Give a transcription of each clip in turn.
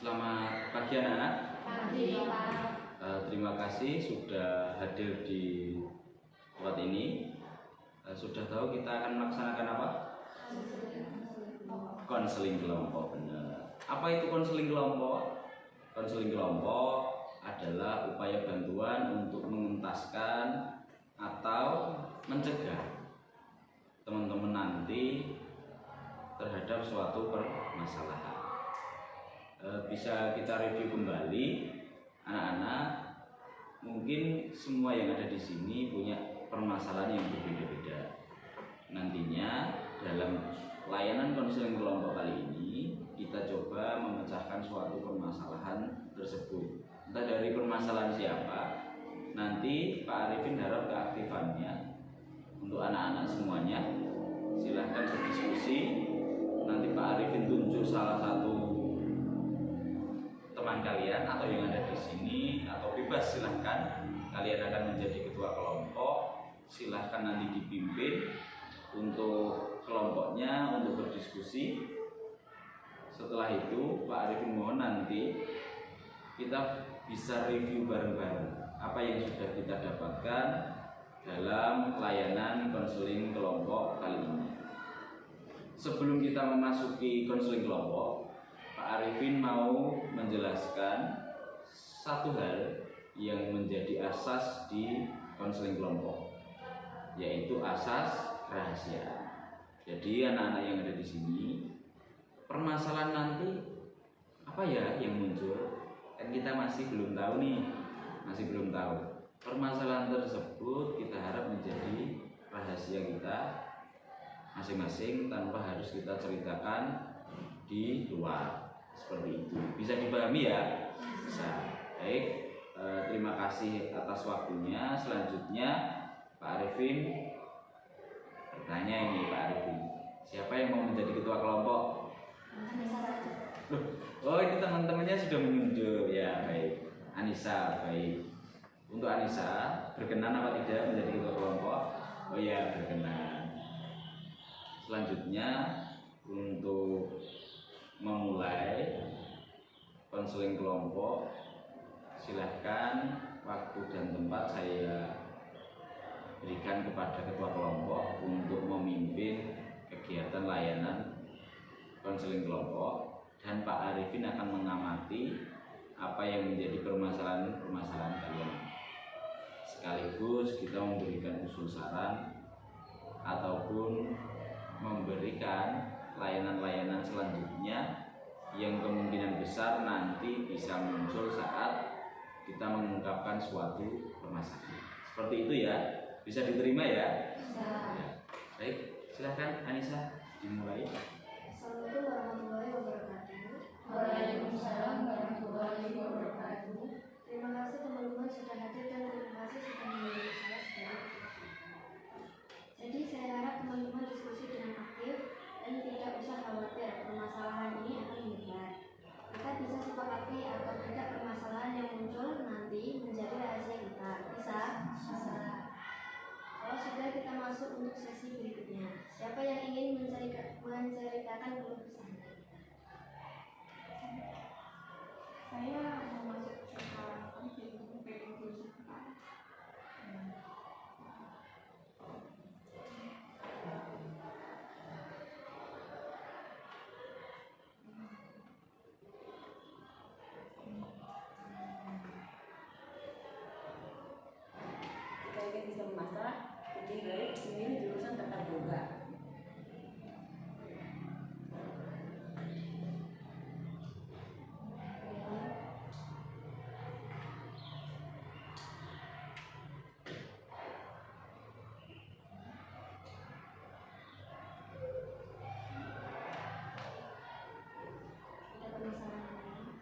Selamat pagi anak-anak. Pagi, Pak. Terima kasih sudah hadir di tempat ini. Sudah tahu kita akan melaksanakan apa? Konseling kelompok. Benar. Apa itu konseling kelompok? Konseling kelompok adalah upaya bantuan untuk mengentaskan atau mencegah teman-teman nanti terhadap suatu permasalahan. Bisa kita review kembali, anak-anak. Mungkin semua yang ada di sini punya permasalahan yang berbeda-beda. Nantinya dalam layanan konseling kelompok kali ini kita coba memecahkan suatu permasalahan tersebut. Entah dari permasalahan siapa, nanti Pak Arifin harap keaktifannya untuk anak-anak semuanya. Silahkan berdiskusi. Nanti Pak Arifin tunjuk salah satu teman kalian atau yang ada di sini, atau bebas silahkan. Kalian akan menjadi ketua kelompok. Silahkan nanti dipimpin untuk kelompoknya untuk berdiskusi. Setelah itu Pak Arifin mohon nanti kita bisa review bareng-bareng apa yang sudah kita dapatkan dalam layanan konseling kelompok kali ini. Sebelum kita memasuki konseling kelompok, Pak Arifin mau menjelaskan satu hal yang menjadi asas di konseling kelompok, yaitu asas kerahasiaan. Jadi anak-anak yang ada di sini, permasalahan nanti apa ya yang muncul? Kan kita masih belum tahu nih, masih belum tahu. Permasalahan tersebut kita harap menjadi rahasia kita masing-masing tanpa harus kita ceritakan di luar. Seperti itu. Bisa dipahami ya? Bisa. Baik. Terima kasih atas waktunya. Selanjutnya Pak Arifin bertanya ini Pak Arifin. Siapa yang mau menjadi ketua kelompok? Oh, ini teman-temannya sudah menunjuk ya. Baik. Anissa, baik. Untuk Anissa, berkenan apa tidak menjadi ketua kelompok? Oh ya, berkenan. Selanjutnya untuk memulai konseling kelompok, silahkan waktu dan tempat saya berikan kepada ketua kelompok untuk memimpin kegiatan layanan konseling kelompok, dan Pak Arifin akan mengamati apa yang menjadi permasalahan-permasalahan kalian. Sekaligus kita memberikan usul saran ataupun memberikan layanan-layanan selanjutnya yang kemungkinan besar nanti bisa muncul saat kita mengungkapkan suatu permasalahan. Seperti itu ya, bisa diterima ya? Bisa. Ya. Baik, silakan Anissa dimulai. Assalamualaikum warahmatullahi wabarakatuh. Waalaikumsalam warahmatullahi wabarakatuh. Terima kasih teman-teman sudah hadir dan terima kasih sudah memilih saya sebagai ketua. Jadi saya harap teman-teman diskusi dengan aktif dan tidak usah khawatir permasalahan ini akan menyebar. Kita bisa sepakati atau tidak permasalahan yang muncul nanti menjadi rahasia kita. Bisa? Bisa. Kalau sudah, kita masuk untuk sesi berikutnya. Siapa yang ingin menceritakan keluh kesahnya? Saya mau masuk cerita penting kursi Pak. Jika ingin bisa memasak, bikin baik, ini jurusan tata boga. Ada permasalahan lain?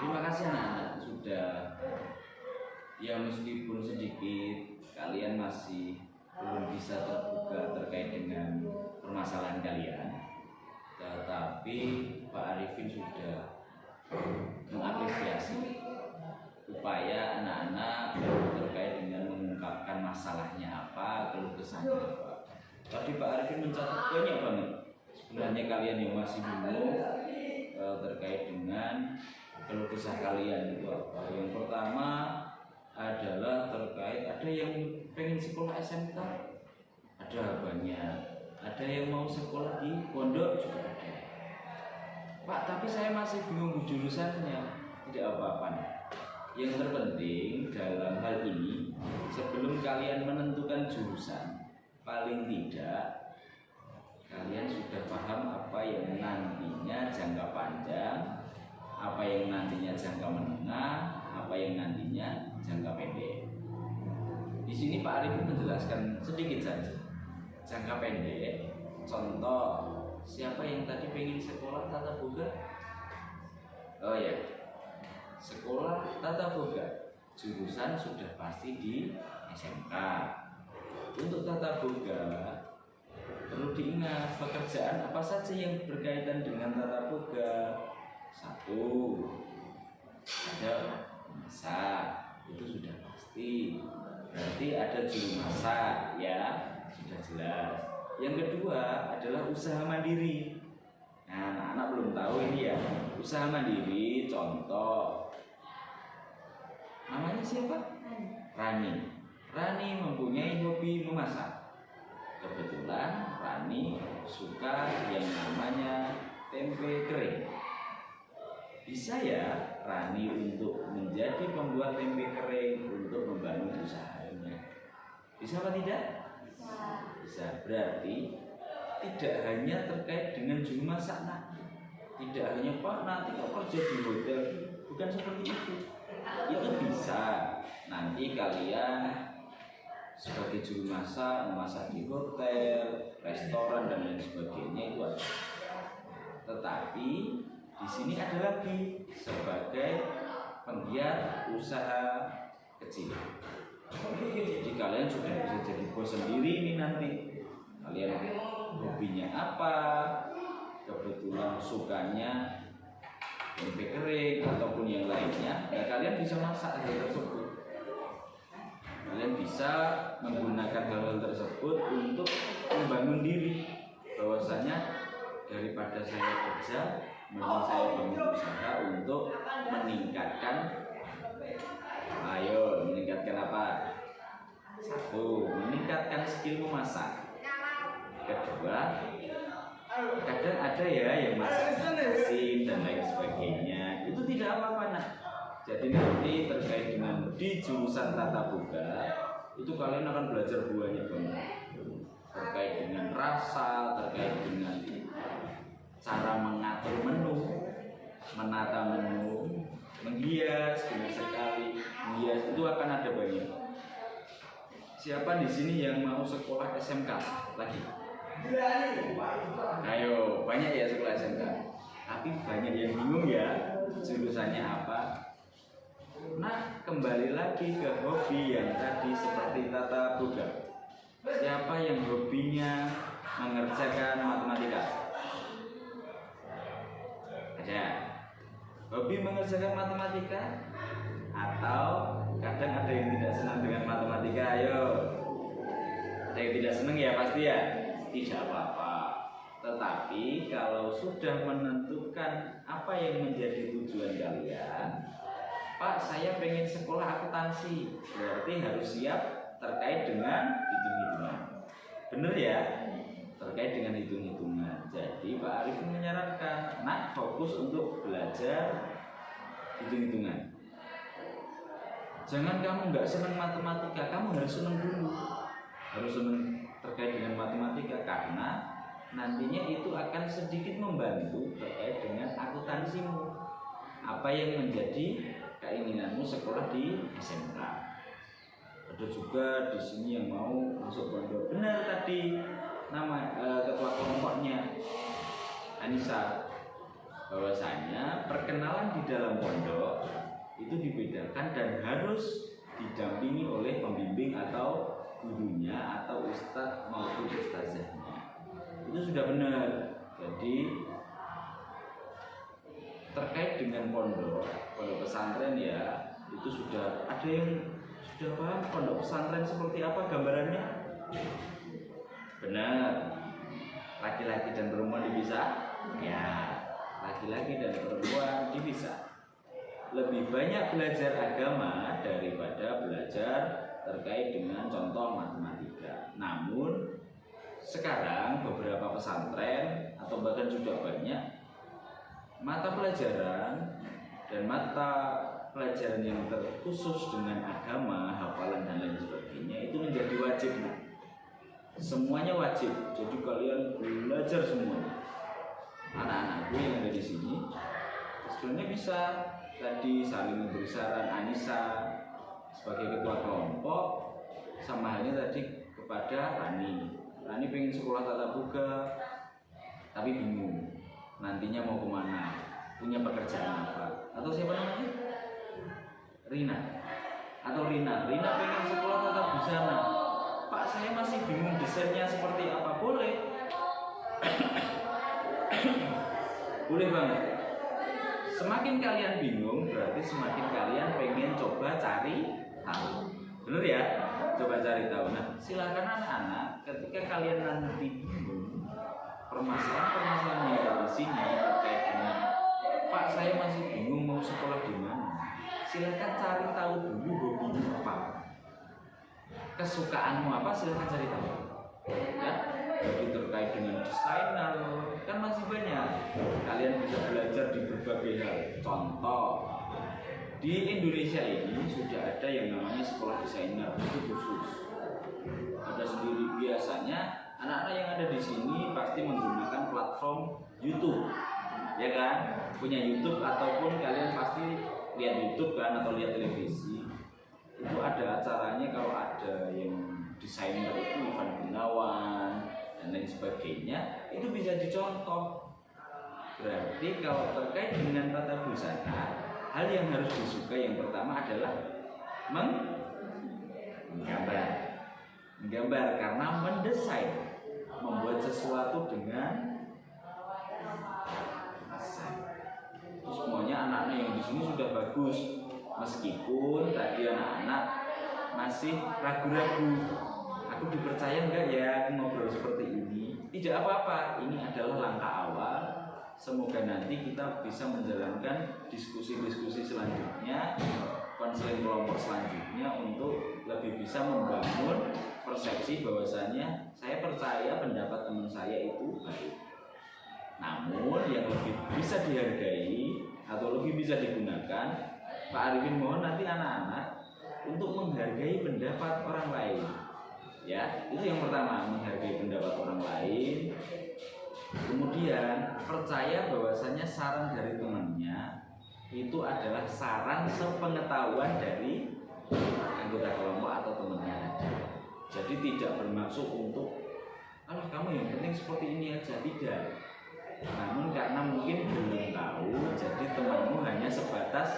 Terima kasih anak-anak sudah, ya meskipun sedikit kalian masih belum bisa terbuka terkait dengan permasalahan kalian, tetapi Pak Arifin sudah mengapresiasi upaya anak-anak terkait dengan mengungkapkan masalahnya apa, keluh kesahnya apa. Tadi Pak Arifin mencatat banyak banget sebenarnya kalian yang masih bingung terkait dengan keluh kesah kalian itu apa. Yang pertama adalah terkait ada yang pengen sekolah SMK, ada banyak, ada yang mau sekolah di pondok juga ada. Pak, tapi saya masih bingung jurusannya. Tidak apa-apa. Yang terpenting dalam hal ini, sebelum kalian menentukan jurusan, paling tidak kalian sudah paham apa yang nantinya jangka panjang, apa yang nantinya jangka menengah, apa yang nantinya jangka pendek. Di sini Pak Arifin menjelaskan sedikit saja. Jangka pendek, contoh, siapa yang tadi pengen sekolah tata boga? Oh ya, sekolah tata boga, jurusan sudah pasti di SMK. Untuk tata boga perlu diingat pekerjaan apa saja yang berkaitan dengan tata boga. Satu, ada masak, itu sudah pasti. Berarti ada juru masak, ya sudah jelas. Yang kedua adalah usaha mandiri. Nah, anak-anak belum tahu ini ya. Usaha mandiri, contoh. Namanya siapa? Rani. Rani mempunyai hobi memasak. Kebetulan Rani suka yang namanya tempe kering. Bisa ya Rani untuk menjadi pembuat tempe kering untuk membangun usahanya. Bisa apa tidak? Bisa. Berarti tidak hanya terkait dengan juru masak, nah. Tidak hanya Pak nanti kok kerja di hotel, bukan seperti itu. Itu bisa. Nanti kalian sebagai juru masak memasak di hotel, restoran dan lain sebagainya itu ada. Tetapi di sini ada lagi sebagai penggiat usaha kecil. Jadi kalian sudah bisa jadi bos sendiri ini nanti. Kalian hobinya apa? Kebetulan sukanya tempe kering ataupun yang lainnya, ya kalian bisa masak hal tersebut. Kalian bisa menggunakan hal-hal tersebut untuk membangun diri. Bahwasanya daripada saya kerja, mending saya bangun usaha untuk meningkatkan. Ayo, meningkatkan apa? Satu, meningkatkan skill memasak. Kedua, kadang ada ya yang masak asin dan lain sebagainya. Itu tidak apa-apa nak. Jadi nanti terkait dengan di jurusan tata boga itu kalian akan belajar banyak banget terkait dengan rasa, terkait dengan cara mengatur menu, menata menu, menghias, benar sekali menghias itu akan ada banyak. Siapa di sini yang mau sekolah SMK lagi? Ayo, banyak ya sekolah SMK. Tapi banyak yang bingung ya jurusannya apa. Nah, kembali lagi ke hobi yang tadi seperti tata boga. Siapa yang hobinya mengerjakan matematika? Ada. Hobi mengerjakan matematika? Atau kadang ada yang tidak senang dengan matematika? Ayo. Ada yang tidak senang ya pasti ya. Tidak apa-apa. Tetapi kalau sudah menentukan apa yang menjadi tujuan kalian, Pak, saya pengen sekolah akuntansi, berarti harus siap terkait dengan hitung-hitungan. Bener ya? Terkait dengan hitung-hitungan. Jadi Pak Arifin menyarankan, nak fokus untuk belajar hitung-hitungan. Jangan kamu nggak senang matematika, kamu harus senang dulu. Harus senang terkait dengan matematika karena nantinya itu akan sedikit membantu terkait dengan akuntansimu. Apa yang menjadi keinginanmu sekolah di SMK. Ada juga di sini yang mau masuk pondok. Benar tadi nama ketua kelompoknya Anissa, bahwasanya perkenalan di dalam pondok itu dibedakan dan harus didampingi oleh pembimbing atau gurunya atau ustadz maupun ustazahnya. Itu sudah benar. Jadi terkait dengan pondok pesantren ya, itu sudah ada yang sudah paham pondok pesantren seperti apa gambarannya? Benar. Laki-laki dan perempuan dipisah? Ya, laki-laki dan perempuan dipisah. Lebih banyak belajar agama daripada belajar terkait dengan contoh matematika. Namun sekarang beberapa pesantren atau bahkan sudah banyak mata pelajaran dan mata pelajaran yang terkhusus dengan agama, hafalan dan lain sebagainya itu menjadi wajib. Semuanya wajib. Jadi kalian belajar semuanya. Anak-anakku yang ada di sini sebenarnya bisa tadi saling memberi saran. Anissa sebagai ketua kelompok sama halnya tadi kepada Rani. Rani pengen sekolah tatap muka tapi bingung nantinya mau kemana, punya pekerjaan apa. Atau siapa namanya? Rina Rina pengen sekolah tatap busana. Pak, saya masih bingung desainnya seperti apa. Boleh boleh banget. Semakin kalian bingung berarti semakin kalian pengen coba cari tahu. Bener ya? Coba cari tahu. Nah, silakan anak-anak ketika kalian nanti bingung permasalahan yang ada di sini terkait dengan Pak, saya masih bingung mau sekolah di mana. Silakan cari tahu dulu hobimu apa, kesukaanmu apa, silakan cari tahu. Ya, jadi terkait dengan desainer kan masih banyak. Kalian bisa belajar di berbagai hal. Contoh, di Indonesia ini sudah ada yang namanya sekolah desainer itu khusus. Ada sendiri. Biasanya anak-anak yang ada di sini pasti menggunakan platform YouTube, ya kan? Punya YouTube ataupun kalian pasti lihat YouTube kan atau lihat televisi. Itu ada acaranya kalau ada yang desainer itu Ivan Gunawan dan lain sebagainya, itu bisa dicontoh. Berarti kalau terkait dengan tata busana, hal yang harus disukai yang pertama adalah menggambar karena mendesain, membuat sesuatu dengan desain. Terus semuanya anak-anak yang di sini sudah bagus, meskipun tadi anak-anak masih ragu-ragu. Aku dipercaya enggak ya ngobrol seperti ini? Tidak apa-apa, ini adalah langkah awal. Semoga nanti kita bisa menjalankan diskusi-diskusi selanjutnya, konseling kelompok selanjutnya untuk lebih bisa membangun persepsi bahwasanya saya percaya pendapat teman saya itu baik. Namun yang lebih bisa dihargai atau lebih bisa digunakan, Pak Arifin mohon nanti anak-anak untuk menghargai pendapat orang lain. Ya, itu yang pertama, menghargai pendapat orang lain. Kemudian percaya bahwasanya saran dari temannya itu adalah saran sepengetahuan dari anggota kelompok atau temannya. Jadi tidak bermaksud untuk alah kamu yang penting seperti ini aja, tidak. Namun karena mungkin belum tahu, jadi temanmu hanya sebatas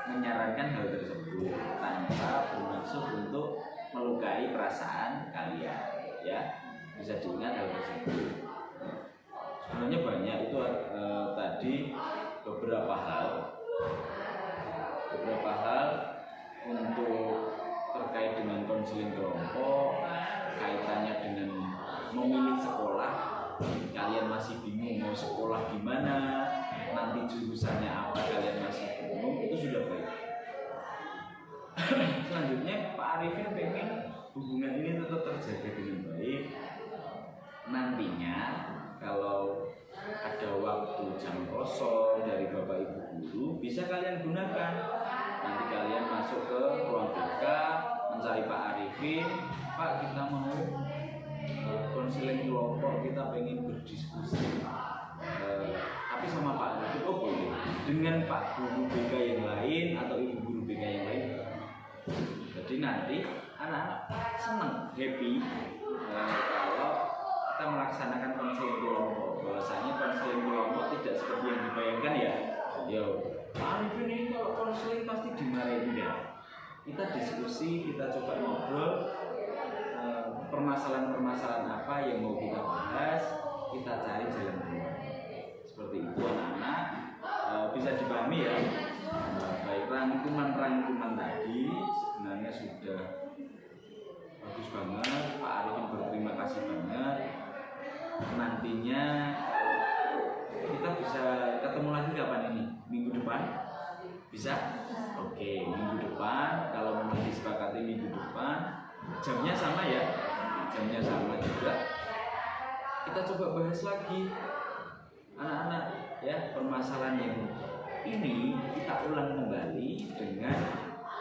menyarankan hal tersebut tanpa bermaksud untuk melukai perasaan kalian, ya. Bisa diingat hal tersebut. Sebenarnya banyak itu tadi beberapa hal untuk terkait dengan konseling kelompok, kaitannya dengan memilih sekolah. Kalian masih bingung mau sekolah di mana, nanti jurusannya apa, kalian masih bingung, itu sudah baik. Selanjutnya Pak Arifin pengen hubungan ini tetap terjaga dengan baik. Nantinya kalau ada waktu jam kosong dari Bapak Ibu guru, bisa kalian gunakan. Nanti kalian masuk ke ruang BK, mencari Pak Arifin. Pak, kita mau konseling kelompok, kita pengen berdiskusi. Tapi sama Pak Arifin, oh boleh. Dengan Pak guru BK yang lain atau Ibu guru BK yang lain. Jadi nanti anak-anak senang, happy kalau kita melaksanakan konseling kelompok. Bahwasanya konseling kelompok tidak seperti yang dibayangkan ya. Yo, Pak Arifin ini kalau konseling pasti dimarahin. kita diskusi, kita coba ngobrol permasalahan-permasalahan apa yang mau kita bahas, kita cari jalan keluar. Seperti itu anak-anak, bisa dipahami ya. Baik, rangkuman tadi sebenarnya sudah bagus banget. Pak Arifin berterima kasih banget. Nantinya kita bisa ketemu lagi kapan ini? Minggu depan? Bisa? Oke, minggu depan. Kalau memang disepakati minggu depan, jamnya sama ya. Jamnya sama juga. Kita coba bahas lagi anak-anak ya, permasalahan yang ini kita ulang kembali dengan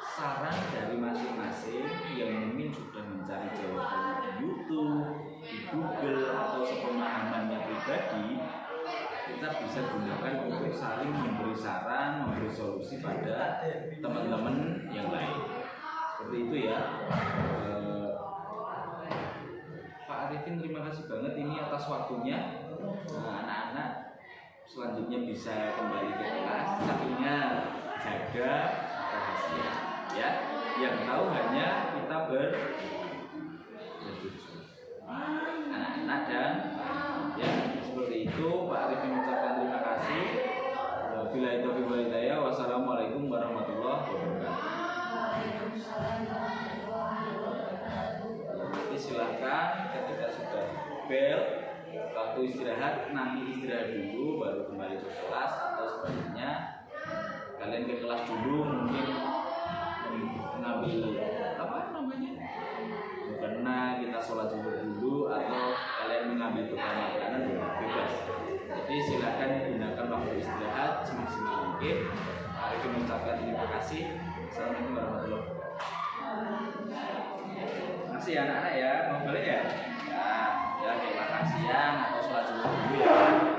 saran dari masing-masing yang mungkin sudah mencari jawabannya di YouTube, di Google, atau sepemahamannya pribadi. Kita bisa gunakan untuk saling memberi saran, memberi solusi pada teman-teman yang lain. Seperti itu ya. Pak Arifin terima kasih banget ini atas waktunya. Anak-anak selanjutnya bisa kembali ke kelas, tapi ingat jaga rahasia ya. Yang tahu hanya kita bertujuh anak-anak dan ya, seperti itu. Pak Arifin mengucapkan terima kasih. Wabillahi taufiq wal hidayah. Wassalamualaikum warahmatullahi wabarakatuh. Nanti silakan ketika sudah bel waktu istirahat, nanti istirahat dulu baru kembali ke kelas, atau sebaliknya kalian ke kelas dulu, mungkin mengambil apa namanya, karena kita sholat zuhur dulu, atau kalian mengambil bekal makanan, bebas. Jadi silakan gunakan waktu istirahat semaksimal mungkin. Mari kita mengucapkan terima kasih. Assalamualaikum warahmatullahi wabarakatuh. Makasih ya anak-anak ya, mau balik ya? Ya, terima kasih ya, atau sholat zuhur dulu ya.